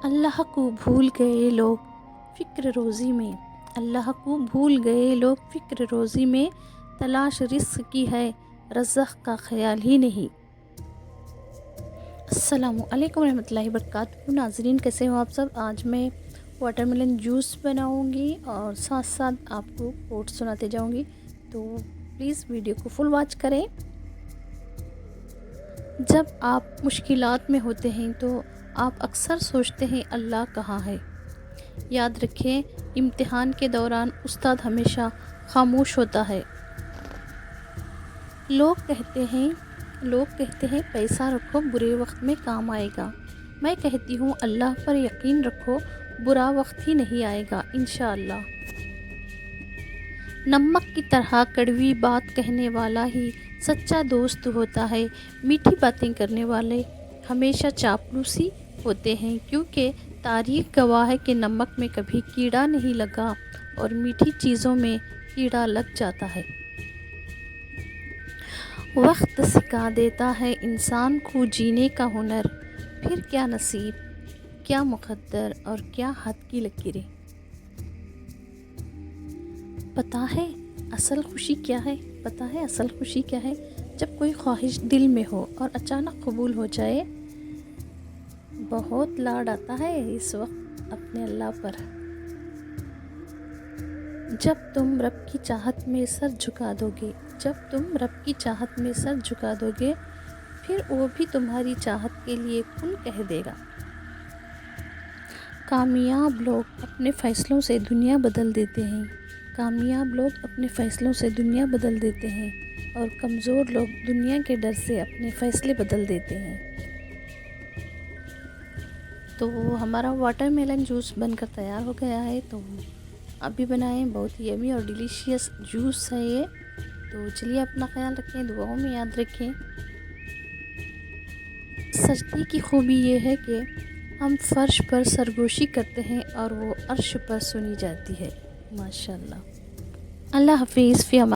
اللہ کو بھول گئے لوگ فکر روزی میں، اللہ کو بھول گئے لوگ فکر روزی میں، تلاش رزق کی ہے رزق کا خیال ہی نہیں۔ السلام علیکم ورحمۃ اللہ وبرکاتہ۔ ناظرین کیسے ہو آپ سب؟ آج میں واٹر میلن جوس بناؤں گی اور ساتھ ساتھ آپ کو کوٹ سناتے جاؤں گی، تو پلیز ویڈیو کو فل واچ کریں۔ جب آپ مشکلات میں ہوتے ہیں تو آپ اکثر سوچتے ہیں اللہ کہاں ہے؟ یاد رکھیں، امتحان کے دوران استاد ہمیشہ خاموش ہوتا ہے۔ لوگ کہتے ہیں پیسہ رکھو برے وقت میں کام آئے گا۔ میں کہتی ہوں اللہ پر یقین رکھو، برا وقت ہی نہیں آئے گا انشاءاللہ۔ نمک کی طرح کڑوی بات کہنے والا ہی سچا دوست ہوتا ہے۔ میٹھی باتیں کرنے والے ہمیشہ چاپلوسی ہوتے ہیں، کیونکہ تاریخ گواہ ہے کہ نمک میں کبھی کیڑا نہیں لگا اور میٹھی چیزوں میں کیڑا لگ جاتا ہے۔ وقت سکھا دیتا ہے انسان کو جینے کا ہنر، پھر کیا نصیب، کیا مقدر اور کیا ہاتھ کی لکیریں۔ پتہ ہے اصل خوشی کیا ہے؟ اصل خوشی کیا ہے؟ جب کوئی خواہش دل میں ہو اور اچانک قبول ہو جائے۔ بہت لاڈ آتا ہے اس وقت اپنے اللہ پر۔ جب تم رب کی چاہت میں سر جھکا دو گے، پھر وہ بھی تمہاری چاہت کے لیے کن کہہ دے گا۔ کامیاب لوگ اپنے فیصلوں سے دنیا بدل دیتے ہیں اور کمزور لوگ دنیا کے ڈر سے اپنے فیصلے بدل دیتے ہیں۔ تو ہمارا واٹر میلن جوس بن کر تیار ہو گیا ہے، تو آپ بھی بنائیں، بہت یمی اور ڈیلیشیس جوس ہے یہ۔ تو چلیے اپنا خیال رکھیں، دعاؤں میں یاد رکھیں۔ سجدے کی خوبی یہ ہے کہ ہم فرش پر سرگوشی کرتے ہیں اور وہ عرش پر سنی جاتی ہے۔ ماشاءاللہ۔ اللہ حافظ، فی امان۔